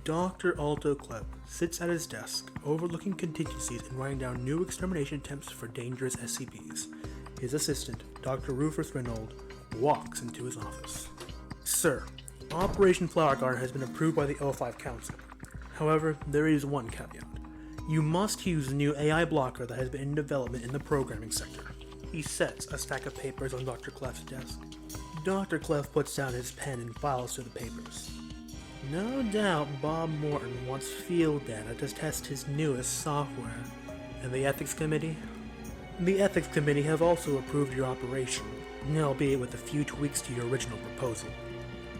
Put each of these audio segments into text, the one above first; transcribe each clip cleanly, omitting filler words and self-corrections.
Dr. Alto Clef sits at his desk, overlooking contingencies and writing down new extermination attempts for dangerous SCPs. His assistant, Dr. Rufus Reynold, walks into his office. Sir, Operation Flower Garden has been approved by the O5 Council. However, there is one caveat. You must use the new AI blocker that has been in development in the programming sector. He sets a stack of papers on Dr. Clef's desk. Dr. Clef puts down his pen and files through the papers. No doubt Bob Morton wants field data to test his newest software. And the Ethics Committee? The Ethics Committee have also approved your operation, albeit with a few tweaks to your original proposal.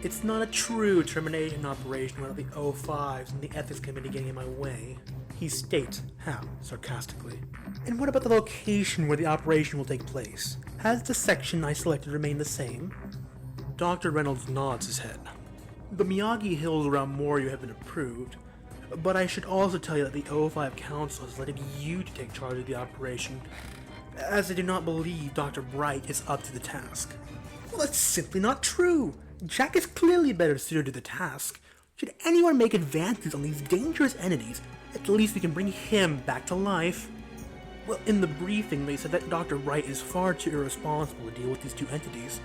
It's not a true termination operation without the O5s and the Ethics Committee getting in my way. He states, half sarcastically. And what about the location where the operation will take place? Has the section I selected remained the same? Dr. Reynolds nods his head. The Miyagi Hills around Morio have been approved, but I should also tell you that the O5 Council has elected you to take charge of the operation, as they do not believe Dr. Bright is up to the task. Well, that's simply not true! Jack is clearly better suited to the task. Should anyone make advances on these dangerous entities, at least we can bring him back to life. Well, in the briefing they said that Dr. Bright is far too irresponsible to deal with these two entities.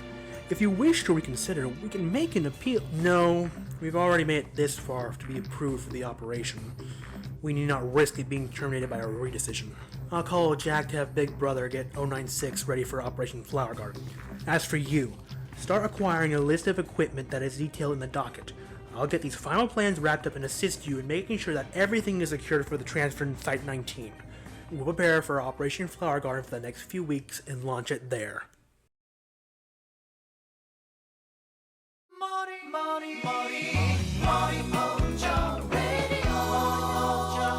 If you wish to reconsider, we can make an appeal. No, we've already made it this far to be approved for the operation. We need not risk it being terminated by a redecision. I'll call Jack to have Big Brother get 096 ready for Operation Flower Garden. As for you, start acquiring a list of equipment that is detailed in the docket. I'll get these final plans wrapped up and assist you in making sure that everything is secured for the transfer in Site 19. We'll prepare for Operation Flower Garden for the next few weeks and launch it there.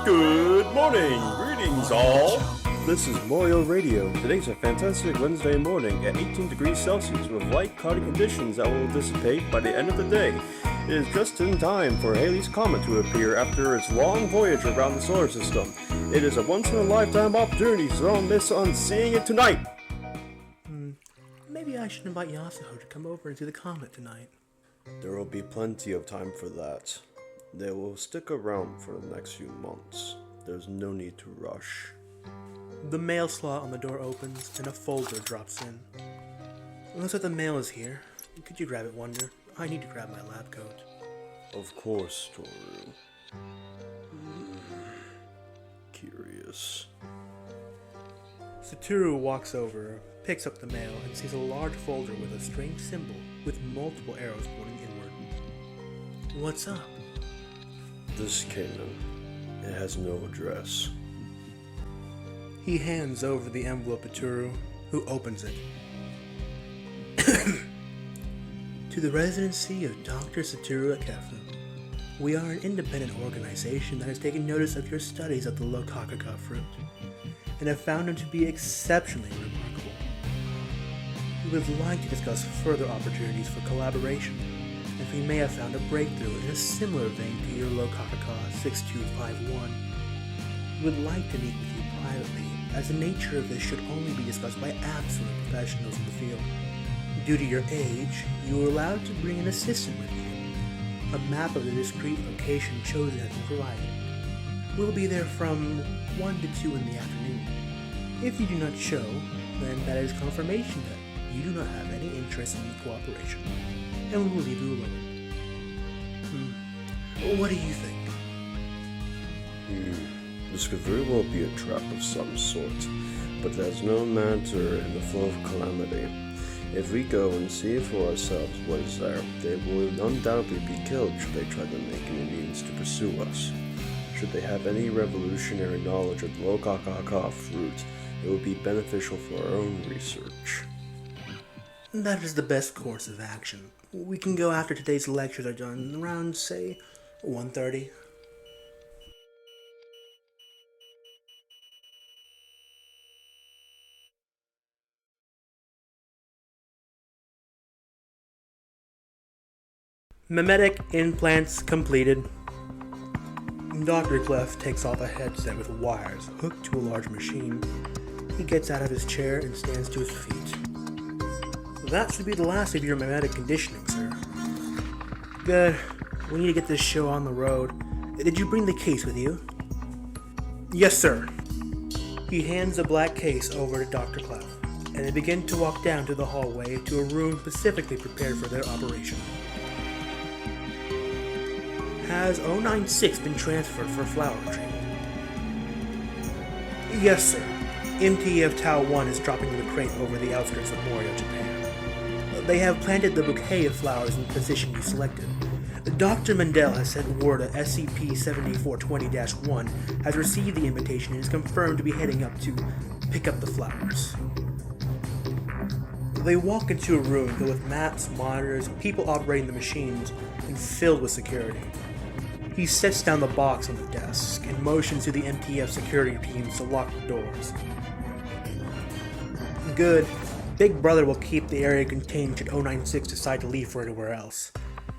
Good morning, greetings all. This is Morio Radio. Today's a fantastic Wednesday morning at 18 degrees Celsius with light cloudy conditions that will dissipate by the end of the day. It is just in time for Halley's Comet to appear after its long voyage around the solar system. It is a once-in-a-lifetime opportunity, so don't miss on seeing it tonight. Maybe I should invite Yasuho to come over and see the comet tonight. There will be plenty of time for that. They will stick around for the next few months. There's no need to rush. The mail slot on the door opens and a folder drops in. Looks like the mail is here. Could you grab it, Wonder? I need to grab my lab coat. Of course, Tooru. Curious. Satoru walks over, picks up the mail, and sees a large folder with a strange symbol with multiple arrows pointing inward. What's up? This came in. It has no address. He hands over the envelope to Tooru, who opens it. To the residency of Dr. Satoru Akefu. We are an independent organization that has taken notice of your studies of the Lokakaka fruit, and have found them to be exceptionally remarkable. We would like to discuss further opportunities for collaboration, as we may have found a breakthrough in a similar vein to your Lokakaka 6251. We would like to meet with you privately, as the nature of this should only be discussed by absolute professionals in the field. Due to your age, you are allowed to bring an assistant with you. A map of the discrete location chosen has been provided. We'll be there from 1 to 2 in the afternoon. If you do not show, then that is confirmation that you do not have any interest in cooperation, and we will leave you alone. What do you think? This could very well be a trap of some sort, but there's no matter in the flow of Calamity. If we go and see for ourselves what is there, they will undoubtedly be killed should they try to make any means to pursue us. Should they have any revolutionary knowledge of the Lokakaka fruit, it would be beneficial for our own research. That is the best course of action. We can go after today's lectures are done, around, say, 1:30. Mimetic implants completed. Dr. Clef takes off a headset with wires hooked to a large machine. He gets out of his chair and stands to his feet. That should be the last of your mimetic conditioning, sir. Good. We need to get this show on the road. Did you bring the case with you? Yes, sir. He hands a black case over to Dr. Clef, and they begin to walk down to the hallway to a room specifically prepared for their operation. Has 096 been transferred for flower treatment? Yes, sir. MTF Tau 1 is dropping the crate over the outskirts of Morio, Japan. They have planted the bouquet of flowers in the position you selected. Dr. Mendel has sent word that SCP-7420-1 has received the invitation and is confirmed to be heading up to pick up the flowers. They walk into a room filled with maps, monitors, people operating the machines, and filled with security. He sets down the box on the desk and motions to the MTF security teams to lock the doors. Good. Big Brother will keep the area contained should 096 decide to leave for anywhere else.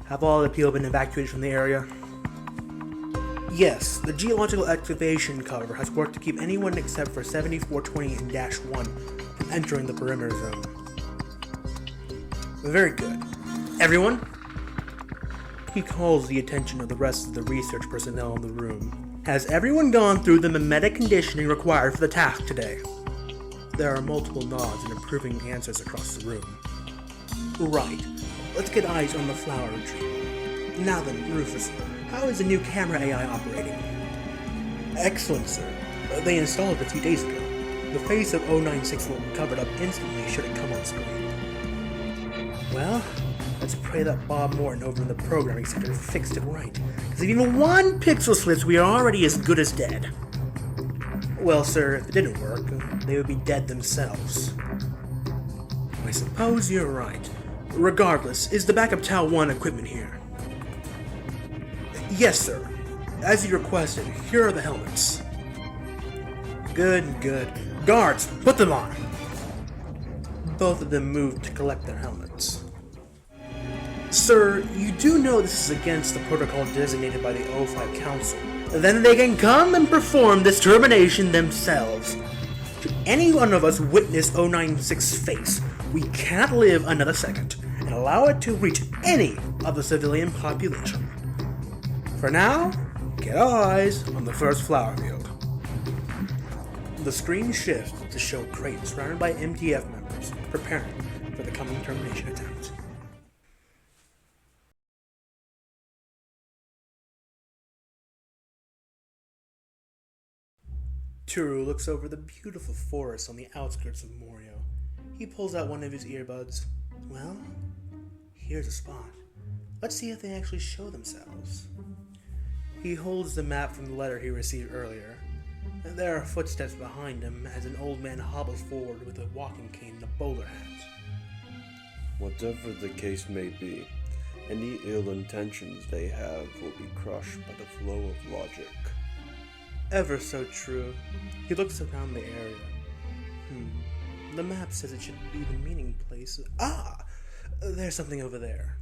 Have all the people been evacuated from the area? Yes, the geological excavation cover has worked to keep anyone except for 7420 and -1 from entering the perimeter zone. Very good. Everyone? He calls the attention of the rest of the research personnel in the room. Has everyone gone through the mimetic conditioning required for the task today? There are multiple nods and approving answers across the room. Right. Let's get eyes on the flower retrieval. Now then, Rufus, how is the new camera AI operating? Excellent, sir. They installed it a few days ago. The face of 096 will be covered up instantly should it come on screen. Well, let's pray that Bob Morton over in the programming center fixed it right. Because if even one pixel slips, we are already as good as dead. Well, sir, if it didn't work, they would be dead themselves. I suppose you're right. Regardless, is the backup Tau 1 equipment here? Yes, sir. As you requested, here are the helmets. Good, good. Guards, put them on! Both of them moved to collect their helmets. Sir, you do know this is against the protocol designated by the O5 Council. Then they can come and perform this termination themselves. Should any one of us witness 096's face, we can't live another second and allow it to reach any of the civilian population. For now, get our eyes on the first flower field. The screen shifts to show crates surrounded by MTF members preparing for the coming termination attempt. Tooru looks over the beautiful forest on the outskirts of Morio. He pulls out one of his earbuds. Well, here's a spot. Let's see if they actually show themselves. He holds the map from the letter he received earlier. There are footsteps behind him as an old man hobbles forward with a walking cane and a bowler hat. Whatever the case may be, any ill intentions they have will be crushed by the flow of logic. Ever so true. He looks around the area. The map says it should be the meeting place. Ah! There's something over there.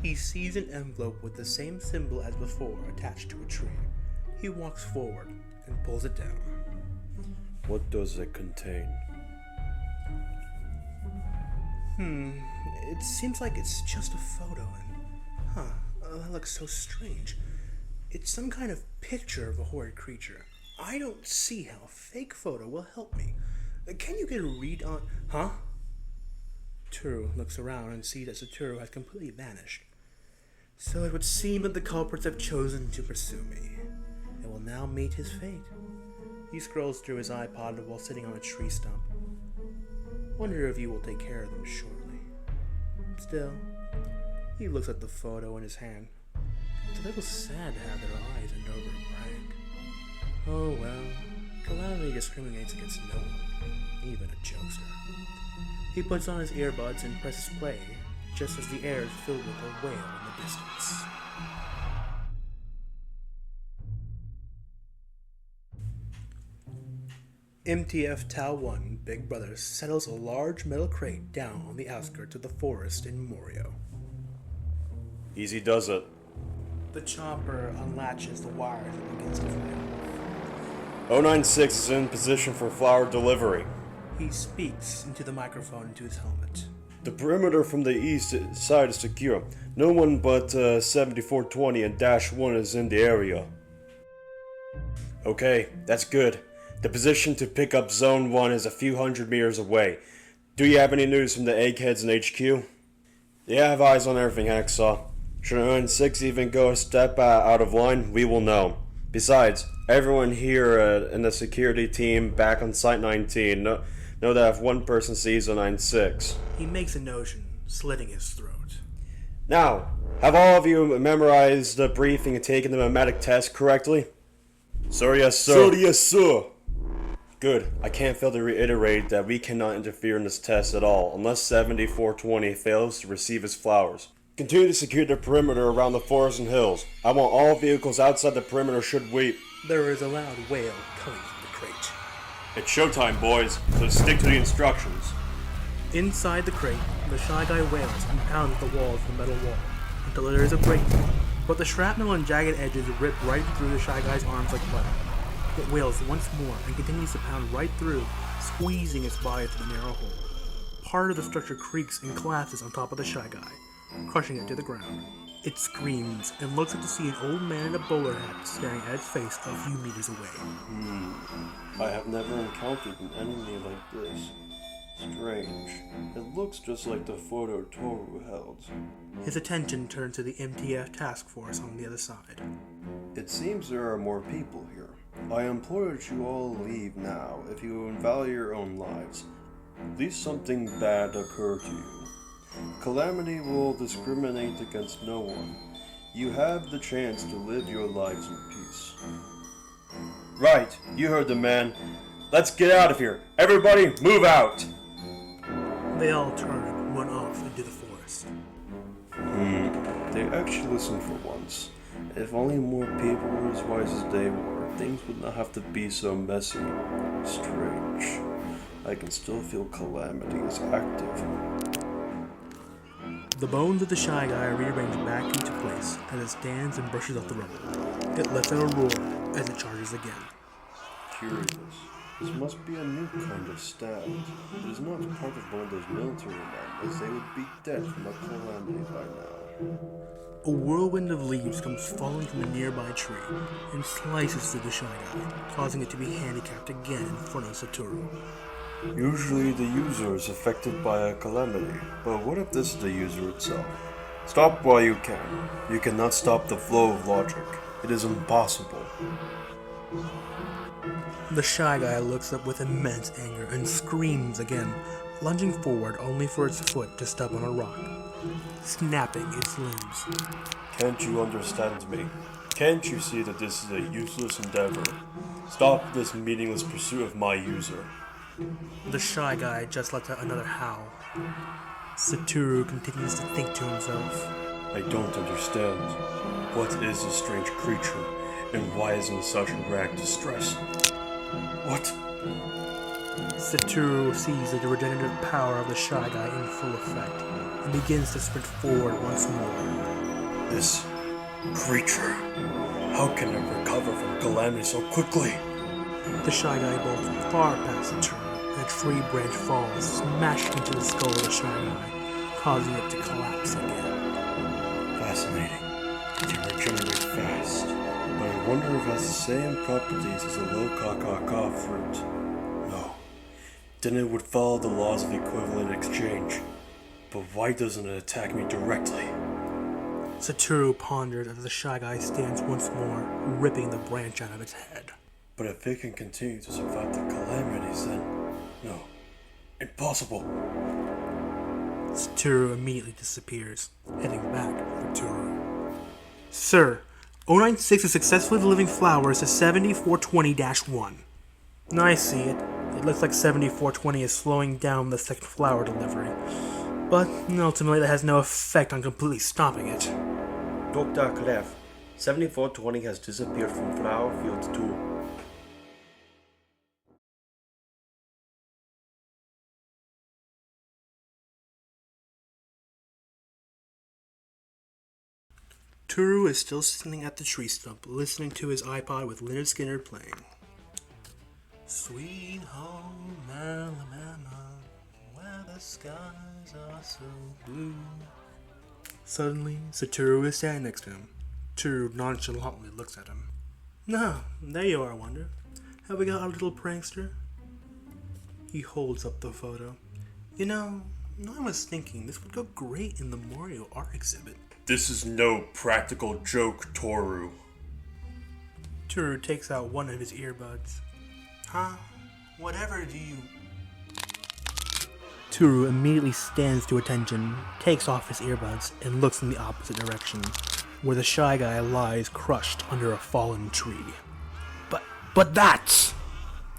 He sees an envelope with the same symbol as before attached to a tree. He walks forward and pulls it down. What does it contain? It seems like it's just a photo and... that looks so strange. It's some kind of picture of a horrid creature. I don't see how a fake photo will help me. Can you get a read on... Tooru looks around and sees that Satoru has completely vanished. So it would seem that the culprits have chosen to pursue me, and will now meet his fate. He scrolls through his iPod while sitting on a tree stump. Wonder if you will take care of them shortly. Still, he looks at the photo in his hand. It's a little sad to have their eyes end over a prank. Oh well, Calamity discriminates against no one, even a jokester. He puts on his earbuds and presses play, just as the air is filled with a wail in the distance. MTF Tau 1 Big Brother settles a large metal crate down on the outskirts of the forest in Morio. Easy does it. The chopper unlatches the wires and begins to fly. 096 is in position for flower delivery. He speaks into the microphone into his helmet. The perimeter from the east side is secure. No one but 7420 and -1 is in the area. Okay, that's good. The position to pick up Zone 1 is a few hundred meters away. Do you have any news from the eggheads in HQ? They have eyes on everything, Hacksaw. Should 096 even go a step out of line, we will know. Besides, everyone here in the security team back on Site 19 know that if one person sees 096... He makes a notion, slitting his throat. Now, have all of you memorized the briefing and taken the mimetic test correctly? Sir, yes, sir. Sir, yes, sir. Good. I can't fail to reiterate that we cannot interfere in this test at all, unless 7420 fails to receive his flowers. Continue to secure the perimeter around the forest and hills. I want all vehicles outside the perimeter should wait. There is a loud wail coming from the crate. It's showtime, boys, so stick to the instructions. Inside the crate, the Shy Guy wails and pounds the walls of the metal wall until there is a break. But the shrapnel and jagged edges rip right through the Shy Guy's arms like butter. It wails once more and continues to pound right through, squeezing its body through the narrow hole. Part of the structure creaks and collapses on top of the Shy Guy, crushing it to the ground. It screams and looks up to see an old man in a bowler hat staring at its face a few meters away. I have never encountered an enemy like this. Strange. It looks just like the photo Tooru held. His attention turns to the MTF task force on the other side. It seems there are more people here. I implore that you all leave now if you value your own lives. Lest something bad occur to you. Calamity will discriminate against no one. You have the chance to live your lives in peace. Right, you heard the man. Let's get out of here. Everybody, move out! They all turn and run off into the forest. They actually listened for once. If only more people were as wise as they were, things would not have to be so messy. Strange. I can still feel Calamity is active. The bones of the Shy Guy are rearranged back into place as it stands and brushes off the rubble. It lets out a roar as it charges again. Curious. This must be a new kind of stab. If it is not part of one of those military men, as they would be dead from a calamity by now. A whirlwind of leaves comes falling from a nearby tree and slices through the Shy Guy, causing it to be handicapped again in front of Satoru. Usually the user is affected by a calamity, but what if this is the user itself? Stop while you can. You cannot stop the flow of logic. It is impossible. The Shy Guy looks up with immense anger and screams again, lunging forward only for its foot to step on a rock, snapping its limbs. Can't you understand me? Can't you see that this is a useless endeavor? Stop this meaningless pursuit of my user. The Shy Guy just lets out another howl. Satoru continues to think to himself. I don't understand. What is this strange creature, and why is it in such ragged distress? What? Satoru sees the regenerative power of the Shy Guy in full effect, and begins to sprint forward once more. This creature, how can it recover from calamity so quickly? The Shy Guy bolts far past Satoru, and a tree branch falls, smashing into the skull of the Shy Guy, causing it to collapse again. Fascinating. They regenerate fast. But I wonder if it has the same properties as a low kakaka fruit. No. Then it would follow the laws of equivalent exchange. But why doesn't it attack me directly? Satoru ponders as the Shy Guy stands once more, ripping the branch out of its head. But if it can continue to survive the calamities, then... no. Impossible! Satoru immediately disappears, heading back for Tooru. Sir, 096 is successfully delivering flowers to 7420-1. I see it. It looks like 7420 is slowing down the second flower delivery. But ultimately that has no effect on completely stopping it. Dr. Clef, 7420 has disappeared from Flower Field 2. Tooru is still sitting at the tree stump, listening to his iPod with Leonard Skinner playing. Sweet home Alabama, where the skies are so blue. Suddenly, Satoru is standing next to him. Tooru nonchalantly looks at him. No, there you are, Wonder. Have we got our little prankster? He holds up the photo. You know, I was thinking this would go great in the Mario art exhibit. This is no practical joke, Tooru. Tooru takes out one of his earbuds. Huh? Whatever do you... Tooru immediately stands to attention, takes off his earbuds, and looks in the opposite direction, where the shy guy lies crushed under a fallen tree. But that's...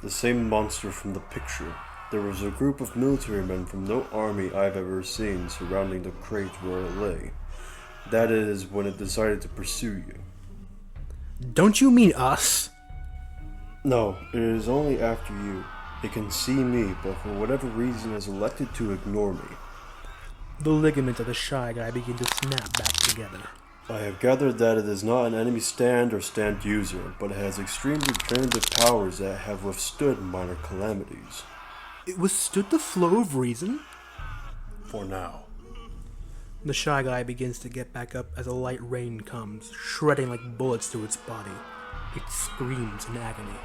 The same monster from the picture. There was a group of military men from no army I've ever seen surrounding the crate where it lay. That is when it decided to pursue you. Don't you mean us? No, it is only after you. It can see me, but for whatever reason has elected to ignore me. The ligaments of the shy guy begin to snap back together. I have gathered that it is not an enemy stand or stand user, but it has extremely primitive powers that have withstood minor calamities. It withstood the flow of reason? For now. The shy guy begins to get back up as a light rain comes, shredding like bullets through its body. It screams in agony.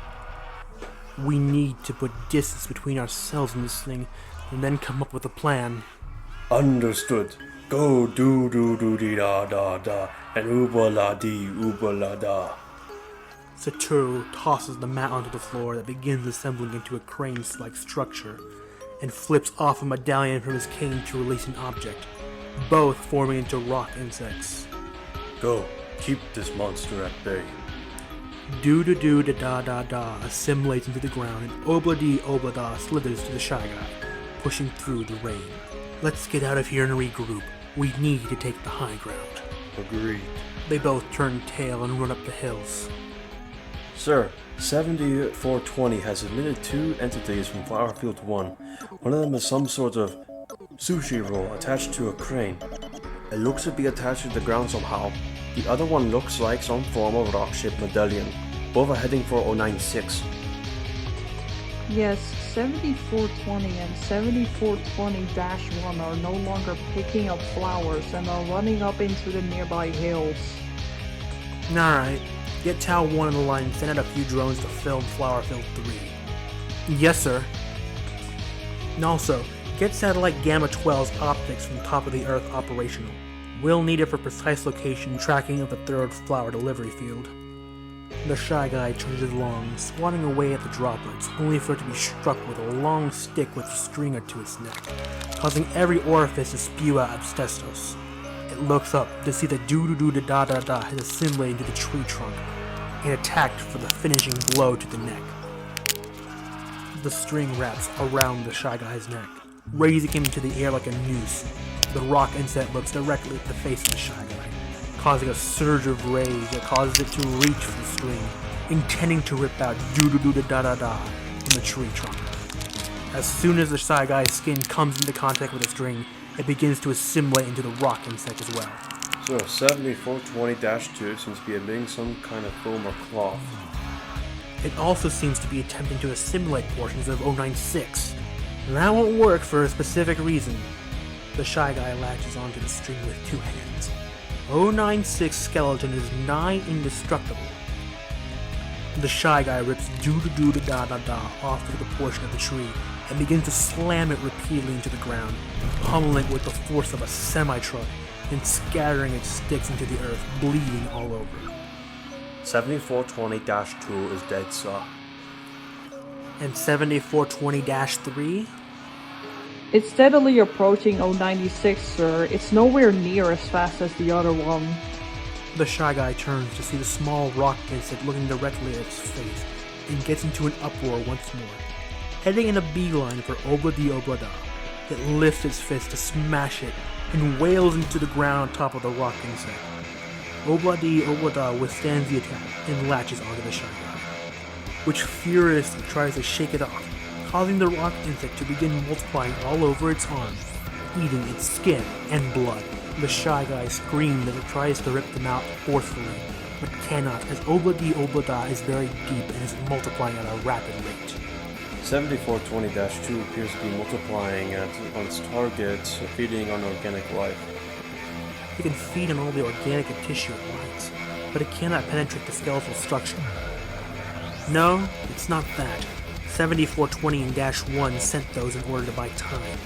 We need to put distance between ourselves and this thing, and then come up with a plan. Understood. Go do do do dee da da da, and uba la dee uba la da. Satoru tosses the mat onto the floor that begins assembling into a crane-like structure, and flips off a medallion from his cane to release an object, both forming into rock insects. Go, keep this monster at bay. Do-da-do-da-da-da-da assimilates into the ground, and obla-dee-obla-da slithers to the shy guy, pushing through the rain. Let's get out of here and regroup. We need to take the high ground. Agreed. They both turn tail and run up the hills. Sir, 7420 has admitted 2 entities from Flower Field 1. One of them is some sort of sushi roll attached to a crane. It looks to be attached to the ground somehow. The other one looks like some form of rock-shaped medallion. Both are heading for 096. Yes, 7420 and 7420-1 are no longer picking up flowers and are running up into the nearby hills. Alright, get Tau 1 on the line and send out a few drones to film Flowerfield 3. Yes, sir. And also, get satellite Gamma 12's optics from top of the Earth operational. We'll need it for precise location tracking of the third flower delivery field. The shy guy trudges along, swatting away at the droplets, only for it to be struck with a long stick with a stringer to its neck, causing every orifice to spew out asbestos. It looks up to see that do-do-do-da-da-da has assimilated into the tree trunk, and attacked for the finishing blow to the neck. The string wraps around the shy guy's neck, raising him into the air like a noose. The rock insect looks directly at the face of the shy guy, causing a surge of rage that causes it to reach for the string, intending to rip out do-do-do-da-da-da from the tree trunk. As soon as the shy guy's skin comes into contact with the string, it begins to assimilate into the rock insect as well. So 7420-2 seems to be emitting some kind of foam or cloth. It also seems to be attempting to assimilate portions of 096. That won't work for a specific reason. The shy guy latches onto the string with 2 hands. 096 skeleton is nigh indestructible. The shy guy rips do-do-do-da-da-da off of the portion of the tree and begins to slam it repeatedly into the ground, pummeling it with the force of a semi-truck and scattering its sticks into the earth, bleeding all over. 7420-2 is dead, sir. And 7420-3? It's steadily approaching 096, sir. It's nowhere near as fast as the other one. The shy guy turns to see the small rock insect looking directly at its face and gets into an uproar once more. Heading in a beeline for Obla-dee-Obla-da, it lifts its fist to smash it and wails into the ground on top of the rock insect. Obla-dee-Obla-da withstands the attack and latches onto the shy guy, which furiously tries to shake it off, causing the rock insect to begin multiplying all over its arm, eating its skin and blood. The shy guy screams as it tries to rip them out forcefully, but cannot, as Obla-dee-Obla-da is very deep and is multiplying at a rapid rate. 7420-2 appears to be multiplying on its target, feeding on organic life. It can feed on all the organic and tissue it likes, but it cannot penetrate the skeletal structure. No, it's not that. 7420 and -1 sent those in order to buy time.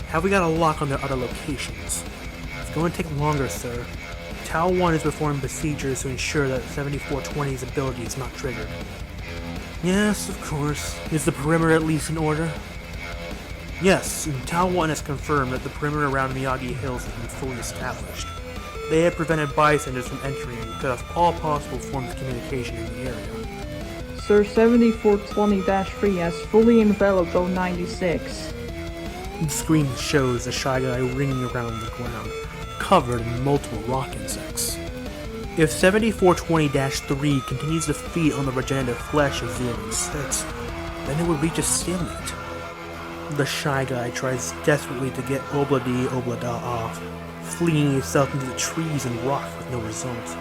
Have we got a lock on their other locations? It's going to take longer, sir. Tau 1 is performing procedures to ensure that 7420's ability is not triggered. Yes, of course. Is the perimeter at least in order? Yes, and Tau 1 has confirmed that the perimeter around Miyagi Hills has been fully established. They have prevented bystanders from entering and cut off all possible forms of communication in the area. Sir, 7420-3 has fully enveloped 096. The screen shows the Shy Guy ringing around the ground, covered in multiple rock insects. If 7420-3 continues to feed on the regenerative flesh of 096, then it would reach a stalemate. The Shy Guy tries desperately to get Oblada off, fleeing himself into the trees and rock with no result.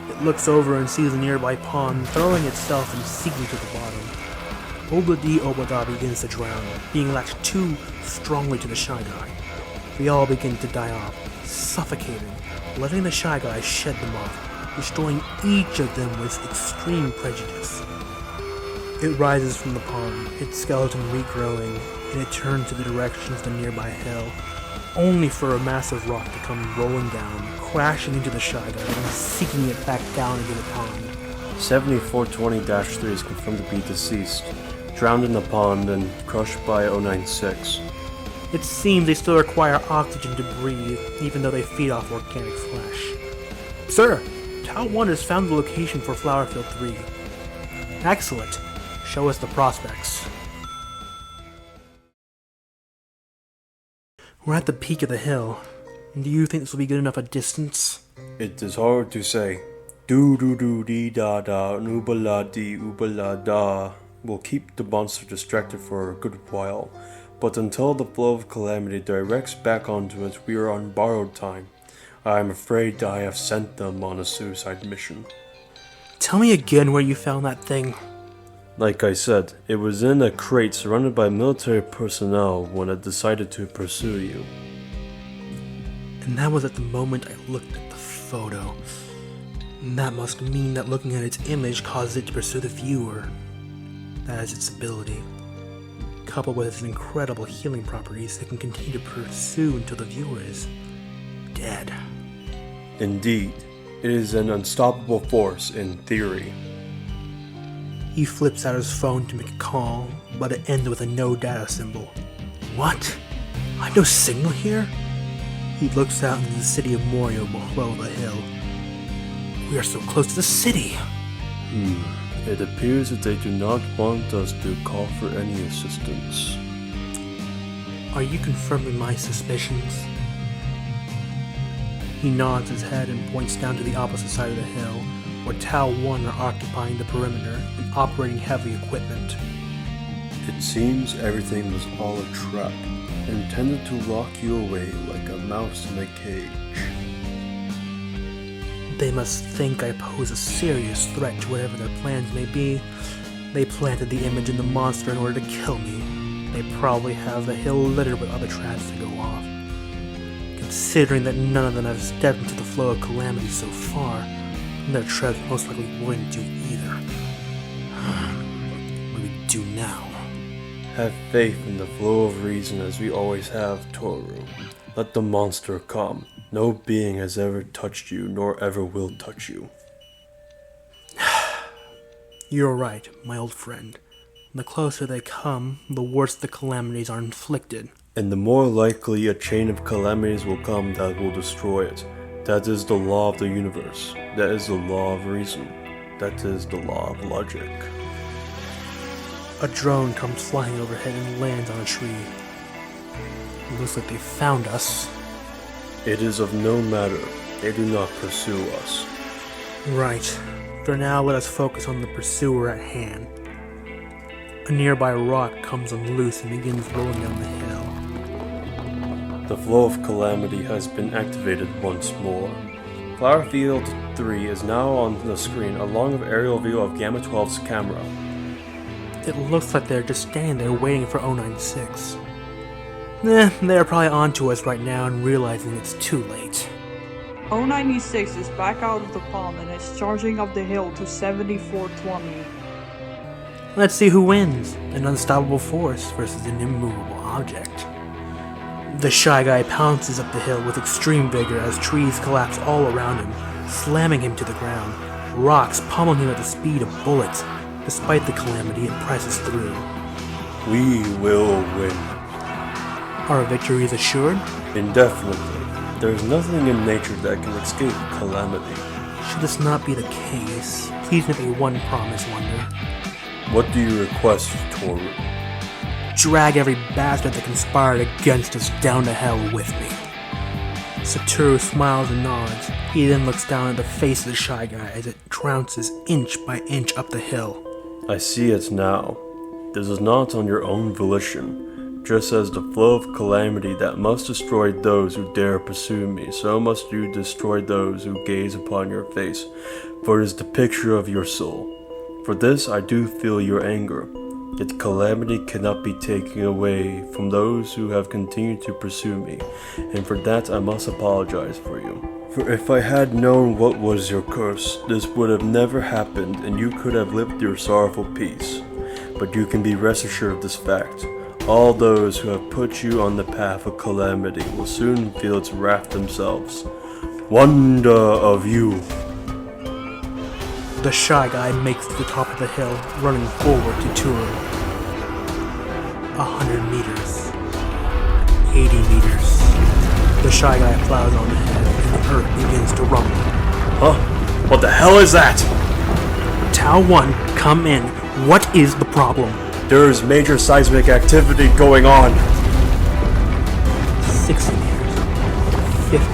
It looks over and sees a nearby pond, throwing itself and sinking to the bottom. Oblada begins to drown, being latched too strongly to the Shy Guy. They all begin to die off, suffocating, letting the Shy Guy shed them off, destroying each of them with extreme prejudice. It rises from the pond, its skeleton regrowing, and it turns to the direction of the nearby hill, only for a massive rock to come rolling down, crashing into the Shy Guy and sinking it back down into the pond. 7420-3 is confirmed to be deceased, drowned in the pond and crushed by 096. It seems they still require oxygen to breathe, even though they feed off organic flesh. Sir, Tau 1 has found the location for Flowerfield 3. Excellent. Show us the prospects. We're at the peak of the hill. Do you think this will be good enough a distance? It is hard to say. Do-do-do-dee-da-da, oobala-dee-oobala-da will keep the monster distracted for a good while, but until the flow of Calamity directs back onto us, we are on borrowed time. I am afraid I have sent them on a suicide mission. Tell me again where you found that thing. Like I said, it was in a crate surrounded by military personnel when it decided to pursue you. And that was at the moment I looked at the photo. And that must mean that looking at its image causes it to pursue the viewer. That is its ability. Coupled with its incredible healing properties, it can continue to pursue until the viewer is dead. Indeed, it is an unstoppable force in theory. He flips out his phone to make a call, but it ends with a no data symbol. What? I have no signal here? He looks out into the city of Morio below the hill. We are so close to the city! It appears that they do not want us to call for any assistance. Are you confirming my suspicions? He nods his head and points down to the opposite side of the hill, where Tau 1 are occupying the perimeter and operating heavy equipment. It seems everything was all a trap, intended to lock you away like a mouse in a cage. They must think I pose a serious threat to whatever their plans may be. They planted the image in the monster in order to kill me. They probably have the hill littered with other traps to go off. Considering that none of them have stepped into the flow of Calamity so far, their traps most likely wouldn't do either. What do we do now? Have faith in the flow of reason as we always have, Tooru. Let the monster come. No being has ever touched you, nor ever will touch you. You're right, my old friend. The closer they come, the worse the calamities are inflicted. And the more likely a chain of calamities will come that will destroy it. That is the law of the universe. That is the law of reason. That is the law of logic. A drone comes flying overhead and lands on a tree. It looks like they found us. It is of no matter. They do not pursue us. Right. For now, let us focus on the pursuer at hand. A nearby rock comes unloose and begins rolling down the hill. The flow of Calamity has been activated once more. Flowerfield 3 is now on the screen along with aerial view of Gamma 12's camera. It looks like they're just standing there waiting for 096. They're probably onto us right now and realizing it's too late. 096 is back out of the pond and is charging up the hill to 7420. Let's see who wins, an unstoppable force versus an immovable object. The Shy Guy pounces up the hill with extreme vigor as trees collapse all around him, slamming him to the ground. Rocks pummel him at the speed of bullets. Despite the calamity, it presses through. We will win. Our victory is assured? Indefinitely. There is nothing in nature that can escape calamity. Should this not be the case, please make me one promise, Wonder. What do you request, Tooru? Drag every bastard that conspired against us down to hell with me. Satoru smiles and nods. He then looks down at the face of the Shy Guy as it trounces inch by inch up the hill. I see it now. This is not on your own volition. Just as the flow of calamity that must destroy those who dare pursue me, so must you destroy those who gaze upon your face, for it is the picture of your soul. For this I do feel your anger, yet calamity cannot be taken away from those who have continued to pursue me, and for that I must apologize for you. For if I had known what was your curse, this would have never happened and you could have lived your sorrowful peace. But you can be rest assured of this fact. All those who have put you on the path of calamity will soon feel its wrath themselves. Wonder of you. The Shy Guy makes it to the top of the hill, running forward to Tooru. 100 meters. 80 meters. The Shy Guy plows on ahead, and the earth begins to rumble. Huh? What the hell is that? Tau 1, come in. What is the problem? There is major seismic activity going on. 60 meters. 50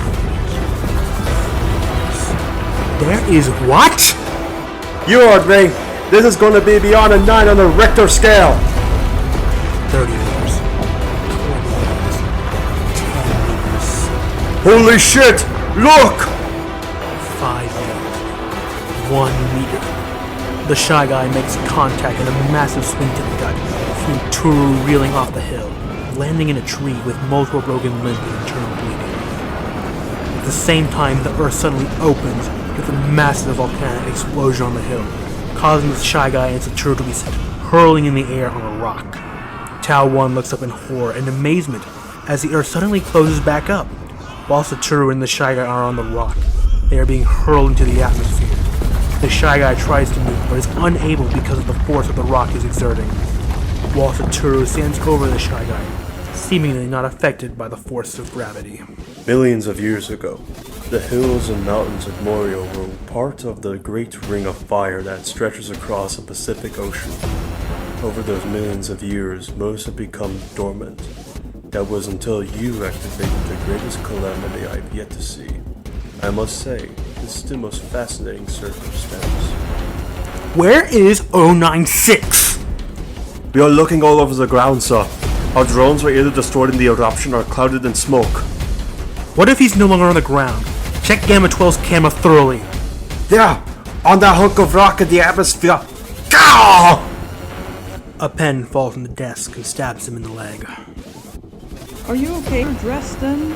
meters. There is what? You heard me. This is going to be beyond a 9 on the Richter scale. 30 meters. 20 meters. 10 meters. Holy shit! Look! 5 meters. 1 meter. The Shy Guy makes contact in a massive swing to the gut, seeing Tooru reeling off the hill, landing in a tree with multiple broken limbs and internal bleeding. At the same time, the earth suddenly opens with a massive volcanic explosion on the hill, causing the Shy Guy and Satoru to be sent hurling in the air on a rock. Tau 1 looks up in horror and amazement as the earth suddenly closes back up, while Satoru and the Shy Guy are on the rock. They are being hurled into the atmosphere. The Shy Guy tries to move, but is unable because of the force that the rock is exerting, while Satoru stands over the Shy Guy, seemingly not affected by the force of gravity. Millions of years ago, the hills and mountains of Morio were part of the great ring of fire that stretches across the Pacific Ocean. Over those millions of years, most have become dormant. That was until you activated the greatest calamity I've yet to see. I must say, this is the most fascinating circumstance. Where is 096? We are looking all over the ground, sir. Our drones were either destroyed in the eruption or clouded in smoke. What if he's no longer on the ground? Check Gamma 12's camera thoroughly. There! On that hunk of rock in the atmosphere! Gah! A pen falls on the desk and stabs him in the leg. Are you okay? You're dressed then?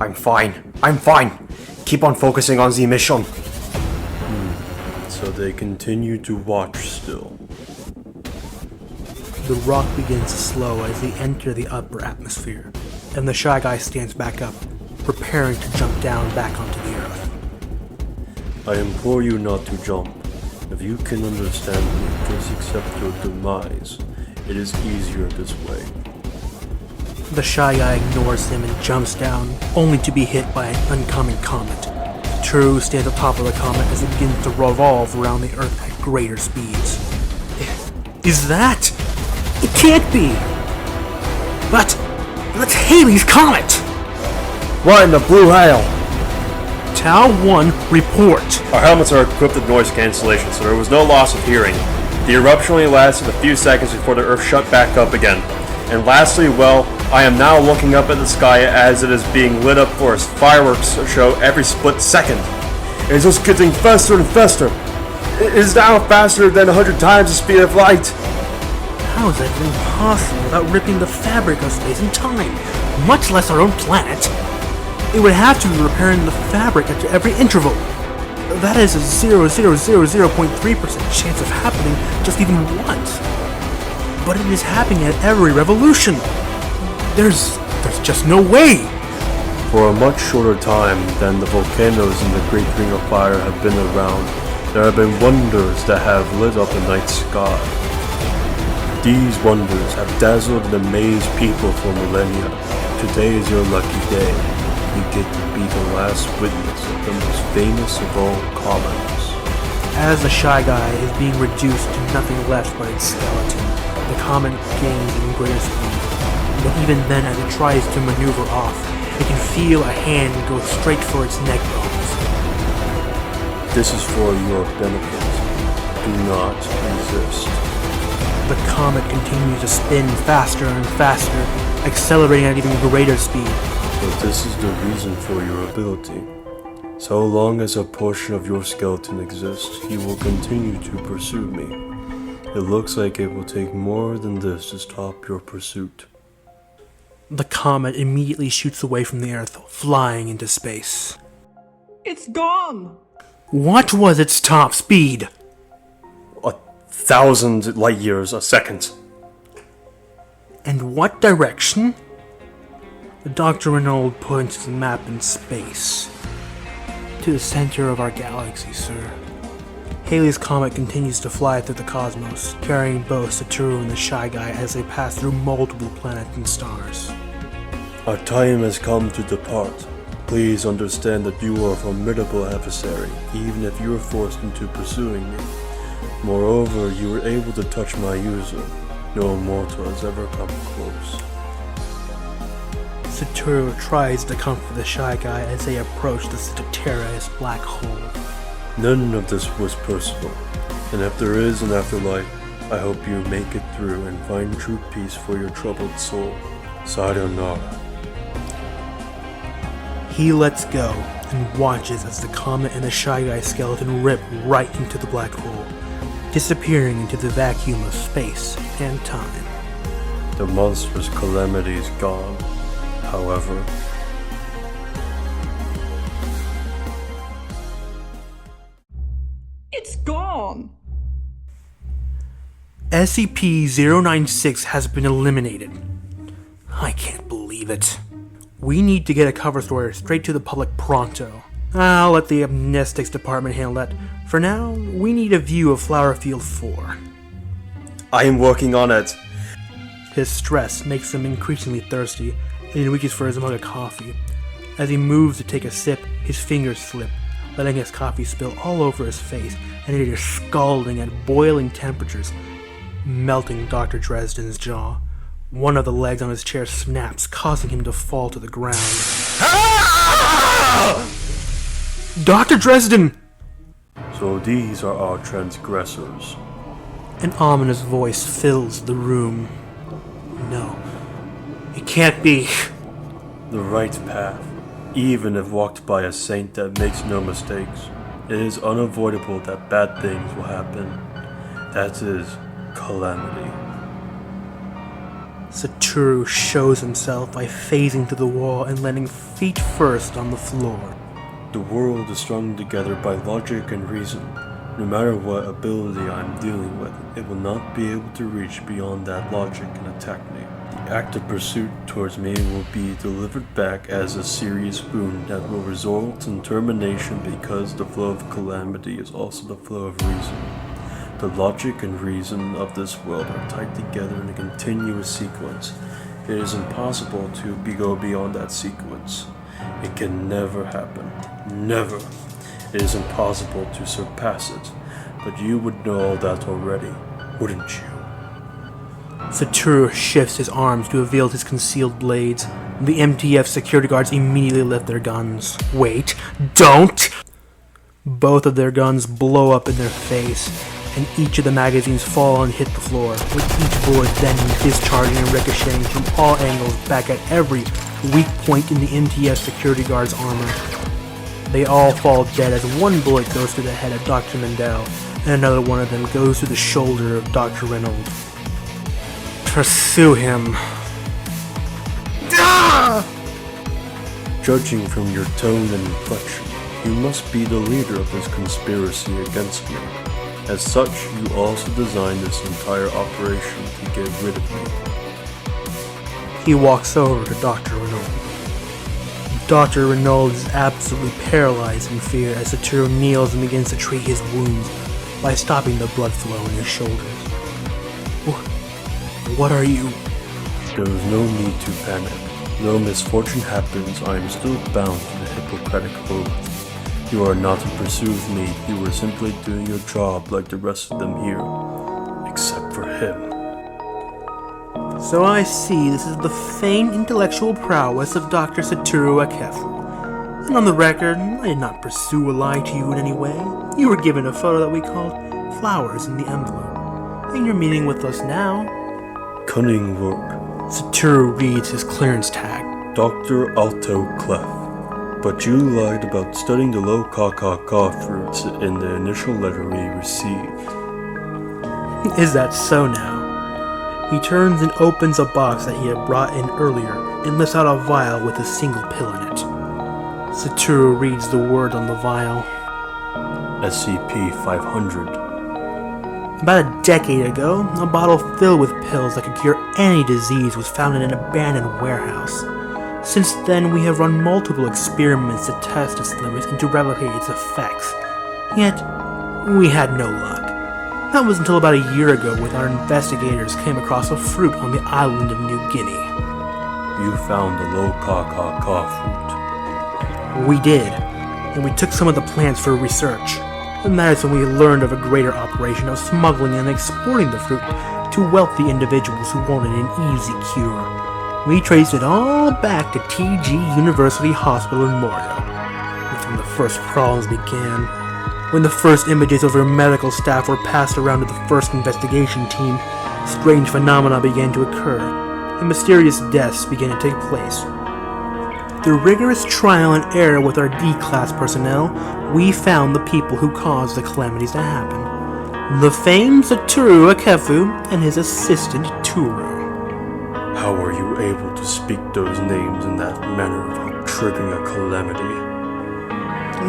I'm fine. Keep on focusing on the mission. So they continue to watch still. The rock begins to slow as they enter the upper atmosphere, and the Shy Guy stands back up, preparing to jump down back onto the earth. I implore you not to jump. If you can understand me, just accept your demise. It is easier this way. The Shy Guy ignores him and jumps down, only to be hit by an oncoming comet. Tooru stands atop of the comet as it begins to revolve around the Earth at greater speeds. Is that? It can't be! But that's Halley's comet! What in the blue hell? Tau 1, report. Our helmets are equipped with noise cancellation, so there was no loss of hearing. The eruption only lasted a few seconds before the Earth shut back up again. And lastly, well, I am now looking up at the sky as it is being lit up for a fireworks show every split second. It's just getting faster and faster. It is now faster than 100 times the speed of light. How is that even possible without ripping the fabric of space and time, much less our own planet? It would have to be repairing the fabric at every interval. That is a 0.000.3% chance of happening just even once. But it is happening at every revolution. There's just no way. For a much shorter time than the volcanoes in the Great Ring of Fire have been around, there have been wonders that have lit up the night sky. These wonders have dazzled and amazed people for millennia. Today is your lucky day. You get to be the last witness of the most famous of all comets. As the Shy Guy is being reduced to nothing left but its skeleton, the comet gains even greater speed. But even then, as it tries to maneuver off, it can feel a hand go straight for its neck bones. This is for your benefit. Do not resist. The comet continues to spin faster and faster, accelerating at even greater speed. But this is the reason for your ability. So long as a portion of your skeleton exists, he will continue to pursue me. It looks like it will take more than this to stop your pursuit. The comet immediately shoots away from the Earth, flying into space. It's gone! What was its top speed? 1,000 light years a second. And what direction? Dr. Reynold points to the map in space. To the center of our galaxy, sir. Halley's Comet continues to fly through the cosmos, carrying both Satoru and the Shy Guy as they pass through multiple planets and stars. Our time has come to depart. Please understand that you are a formidable adversary, even if you are forced into pursuing me. Moreover, you were able to touch my user. No mortal has ever come close. Satoru tries to comfort the Shy Guy as they approach the Sagittarius black hole. None of this was personal, and if there is an afterlife, I hope you make it through and find true peace for your troubled soul. Sayonara. He lets go and watches as the comet and the Shy Guy skeleton rip right into the black hole, disappearing into the vacuum of space and time. The monstrous Calamity is gone. However, It's gone! SCP-096 has been eliminated. I can't believe it. We need to get a cover story straight to the public pronto. I'll let the amnestics department handle that. For now, we need a view of Flower Field 4. I am working on it. His stress makes him increasingly thirsty, and he reaches for his mug of coffee. As he moves to take a sip, his fingers slip, letting his coffee spill all over his face, and it is scalding at boiling temperatures, melting Dr. Dresden's jaw. One of the legs on his chair snaps, causing him to fall to the ground. Dr. Dresden! So these are our transgressors. An ominous voice fills the room. No, it can't be. The right path, even if walked by a saint that makes no mistakes. It is unavoidable that bad things will happen. That is Calamity. Satoru shows himself by phasing through the wall and landing feet first on the floor. The world is strung together by logic and reason. No matter what ability I am dealing with, it will not be able to reach beyond that logic and attack me. The act of pursuit towards me will be delivered back as a serious wound that will result in termination because the flow of Calamity is also the flow of reason. The logic and reason of this world are tied together in a continuous sequence. It is impossible to go beyond that sequence. It can never happen. Never. It is impossible to surpass it. But you would know all that already, wouldn't you? Satoru shifts his arms to reveal his concealed blades. The MTF security guards immediately lift their guns. Wait, don't! Both of their guns blow up in their face, and each of the magazines fall and hit the floor, with each bullet then discharging and ricocheting from all angles back at every weak point in the MTF security guard's armor. They all fall dead as one bullet goes through the head of Dr. Mendel, and another one of them goes through the shoulder of Dr. Reynold. Pursue him. Ah! Judging from your tone and inflection, you must be the leader of this conspiracy against me. As such, you also designed this entire operation to get rid of me. He walks over to Dr. Reynold. Dr. Reynold is absolutely paralyzed in fear as Satoru kneels and begins to treat his wounds by stopping the blood flow in his shoulders. What are you? There is no need to panic. Though misfortune happens, I am still bound to the Hippocratic Oath. You are not to pursue me, you were simply doing your job like the rest of them here. Except for him. So I see this is the feigned intellectual prowess of Dr. Satoru Akefu. And on the record, I did not pursue or lie to you in any way. You were given a photo that we called flowers in the envelope. And you're meeting with us now. Cunning work. Satoru reads his clearance tag. Dr. Alto Clef. But you lied about studying the low ka fruits in the initial letter we received. Is that so now? He turns and opens a box that he had brought in earlier and lifts out a vial with a single pill in it. Satoru reads the word on the vial. SCP-500. About a decade ago, a bottle filled with pills that could cure any disease was found in an abandoned warehouse. Since then, we have run multiple experiments to test its limits and to replicate its effects. Yet, we had no luck. That was until about a year ago when our investigators came across a fruit on the island of New Guinea. You found the low ka fruit. We did, and we took some of the plants for research. And that is when we learned of a greater operation of smuggling and exporting the fruit to wealthy individuals who wanted an easy cure. We traced it all back to TG University Hospital in Morio. That's when the first problems began. When the first images of our medical staff were passed around to the first investigation team, strange phenomena began to occur, and mysterious deaths began to take place. Through rigorous trial and error with our D-class personnel, we found the people who caused the calamities to happen. The famed Satoru Akefu and his assistant Tooru. How are you able to speak those names in that manner without triggering a calamity?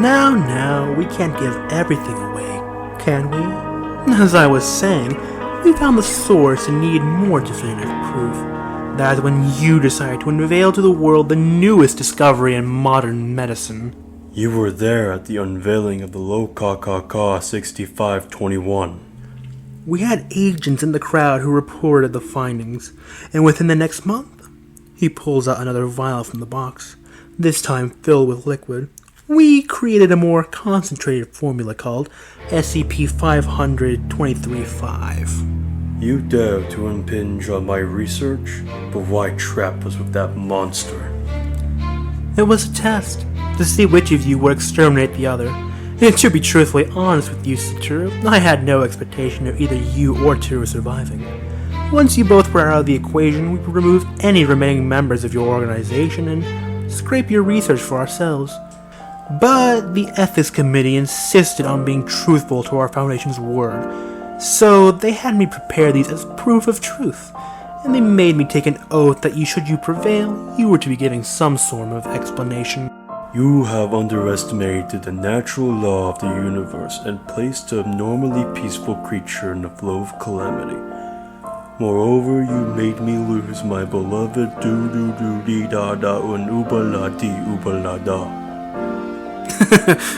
Now, we can't give everything away, can we? As I was saying, we found the source and need more definitive proof. That is when you decided to unveil to the world the newest discovery in modern medicine. You were there at the unveiling of the low ka 6521. We had agents in the crowd who reported the findings, and within the next month, he pulls out another vial from the box, this time filled with liquid. We created a more concentrated formula called SCP-500-235. You dare to impinge on my research? But why trap us with that monster? It was a test, to see which of you would exterminate the other. And to be truthfully honest with you, Satoru, I had no expectation of either you or Tooru surviving. Once you both were out of the equation, we would remove any remaining members of your organization and scrape your research for ourselves. But the Ethics Committee insisted on being truthful to our Foundation's word, so they had me prepare these as proof of truth, and they made me take an oath that should you prevail, you were to be giving some sort of explanation. You have underestimated the natural law of the universe and placed an abnormally peaceful creature in the flow of calamity. Moreover, you made me lose my beloved do-do-do-dee-da-da-un-ooba-la-dee-ooba-la-da.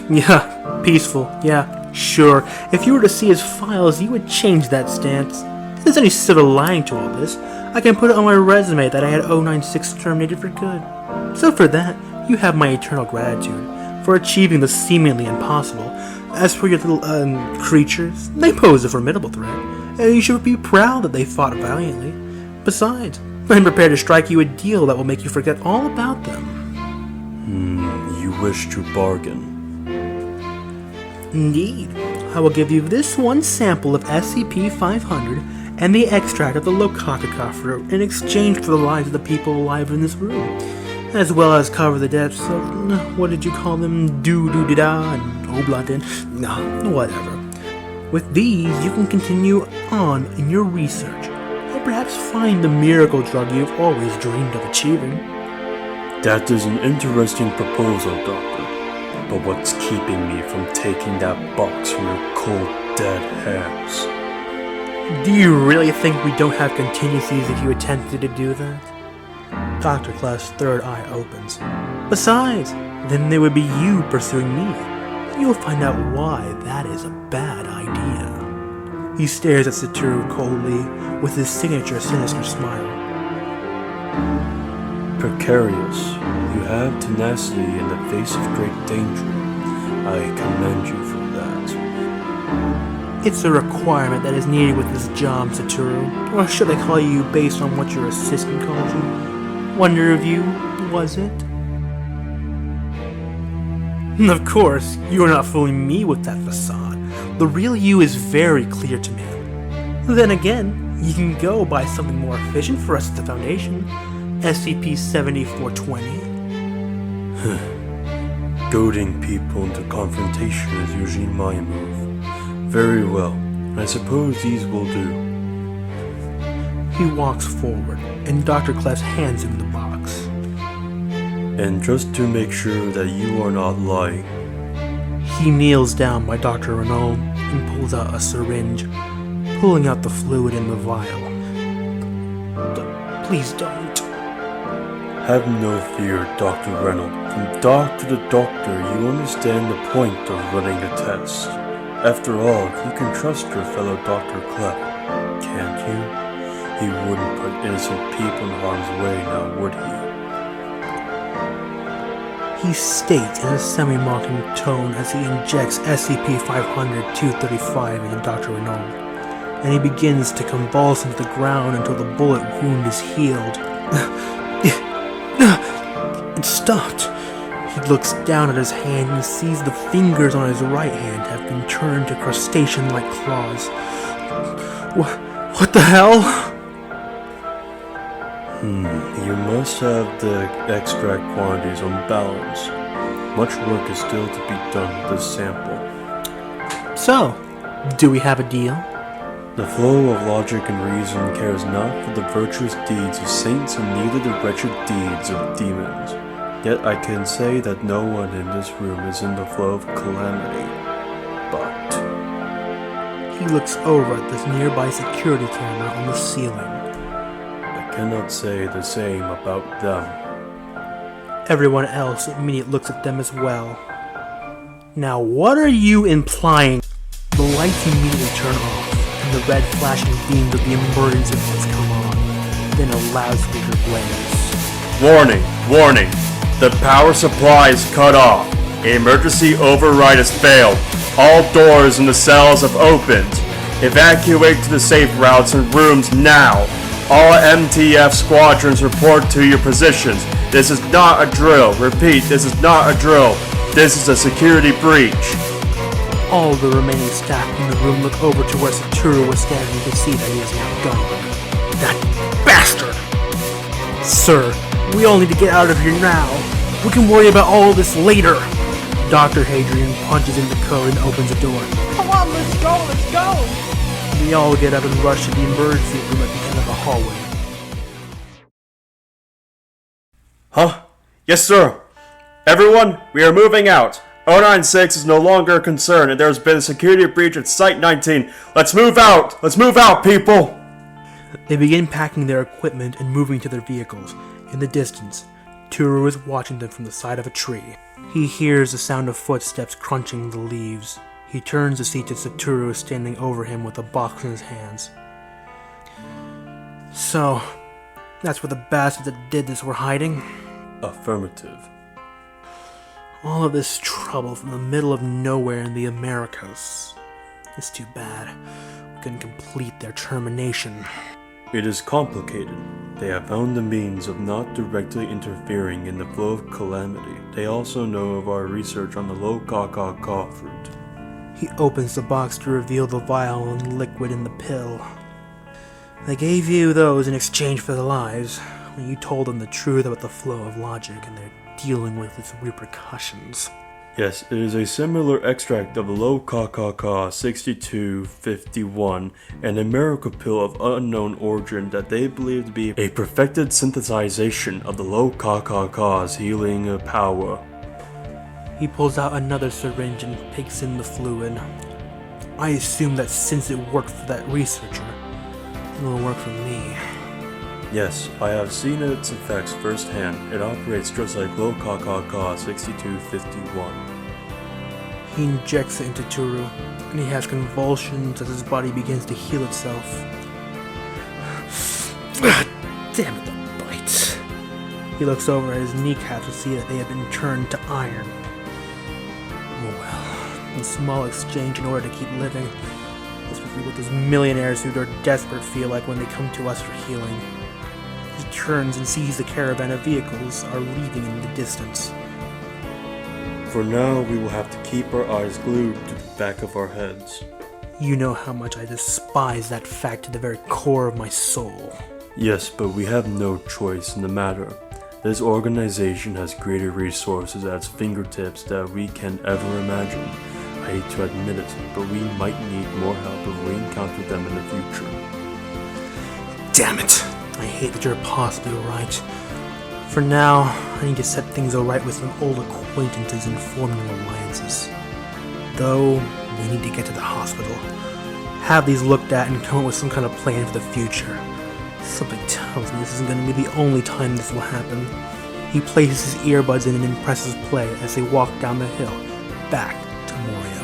Yeah, peaceful, yeah, sure. If you were to see his files, you would change that stance. If there's any civil lying to all this, I can put it on my resume that I had 096 terminated for good. So for that, you have my eternal gratitude for achieving the seemingly impossible. As for your little, creatures, they pose a formidable threat, and you should be proud that they fought valiantly. Besides, I'm prepared to strike you a deal that will make you forget all about them. You wish to bargain. Indeed. I will give you this one sample of SCP-500 and the extract of the Lokakaka fruit in exchange for the lives of the people alive in this room, as well as cover the deaths of, what did you call them, do-do-da-da and oblatin, no, whatever. With these, you can continue on in your research, and perhaps find the miracle drug you've always dreamed of achieving. That is an interesting proposal, Doctor. but what's keeping me from taking that box from your cold, dead hands? Do you really think we don't have contingencies if you attempted to do that? Dr. Clef's third eye opens. Besides, then there would be you pursuing me. You'll find out why that is a bad idea. He stares at Satoru coldly with his signature sinister smile. Precarious, you have tenacity in the face of great danger. I commend you for that. It's a requirement that is needed with this job, Satoru. Or should I call you based on what your assistant called you? Wonder of you, was it? Of course, you are not fooling me with that facade. The real you is very clear to me. Then again, you can go buy something more efficient for us at the Foundation. SCP-7420. Goading people into confrontation is usually my move. Very well, I suppose these will do. He walks forward, and Dr. Clef hands him the box. And just to make sure that you are not lying. He kneels down by Dr. Reynold and pulls out a syringe, pulling out the fluid in the vial. Please don't. Have no fear, Dr. Reynold. From doctor to doctor, you understand the point of running a test. After all, you can trust your fellow Dr. Clef, can't you? He wouldn't put innocent people in harm's way, now would he? He states in a semi-mocking tone as he injects SCP-500-235 into Dr. Reynold, and he begins to convulse into the ground until the bullet wound is healed. It stopped. He looks down at his hand and sees the fingers on his right hand have been turned to crustacean-like claws. What the hell? You must have the extract quantities on balance. Much work is still to be done with this sample. So, do we have a deal? The flow of logic and reason cares not for the virtuous deeds of saints and neither the wretched deeds of demons. Yet I can say that no one in this room is in the flow of calamity. But he looks over at this nearby security camera on the ceiling. I cannot say the same about them. Everyone else immediately looks at them as well. Now what are you implying? The lights immediately turn off, and the red flashing beams of the emergency lights come on. Then a loudspeaker blares. Warning! Warning! The power supply is cut off. Emergency override has failed. All doors in the cells have opened. Evacuate to the safe routes and rooms now. All MTF squadrons report to your positions. This is not a drill. Repeat, this is not a drill. This is a security breach. All the remaining staff in the room look over to where Satoru was standing to see that he is now gone. That bastard! Sir, we all need to get out of here now. We can worry about all this later. Dr. Hadrian punches in the code and opens the door. Come on, let's go, let's go! We all get up and rush to the emergency room at the end of the hallway. Huh? Yes, sir. Everyone, we are moving out. 096 is no longer a concern and there has been a security breach at Site 19. Let's move out! Let's move out, people! They begin packing their equipment and moving to their vehicles. In the distance, Tooru is watching them from the side of a tree. He hears the sound of footsteps crunching the leaves. He turns to see Satoru standing over him with a box in his hands. So, that's where the bastards that did this were hiding? Affirmative. All of this trouble from the middle of nowhere in the Americas. It's too bad. We couldn't complete their termination. It is complicated. They have found the means of not directly interfering in the flow of calamity. They also know of our research on the low ka fruit. He opens the box to reveal the vial and liquid in the pill. They gave you those in exchange for their lives, when you told them the truth about the flow of logic and they're dealing with its repercussions. Yes, it is a similar extract of the low ka 6251, an America pill of unknown origin that they believe to be a perfected synthesization of the low ka's healing power. He pulls out another syringe and takes in the fluid. I assume that since it worked for that researcher, it will work for me. Yes, I have seen its effects firsthand. It operates just like Loka 6251. He injects it into Tooru, and he has convulsions as his body begins to heal itself. Damn it, the bites. He looks over at his kneecaps to see that they have been turned to iron. Oh well, a small exchange in order to keep living. This would be what those millionaires who are desperate feel like when they come to us for healing. He turns and sees the caravan of vehicles are leaving in the distance. For now, we will have to keep our eyes glued to the back of our heads. You know how much I despise that fact to the very core of my soul. Yes, but we have no choice in the matter. This organization has greater resources at its fingertips than we can ever imagine. I hate to admit it, but we might need more help if we encounter them in the future. Damn it! I hate that you're possibly right. For now, I need to set things alright with some old acquaintances and form new alliances. Though, we need to get to the hospital. Have these looked at and come up with some kind of plan for the future. Something tells me this isn't going to be the only time this will happen. He places his earbuds in and presses play as they walk down the hill, back to Moria.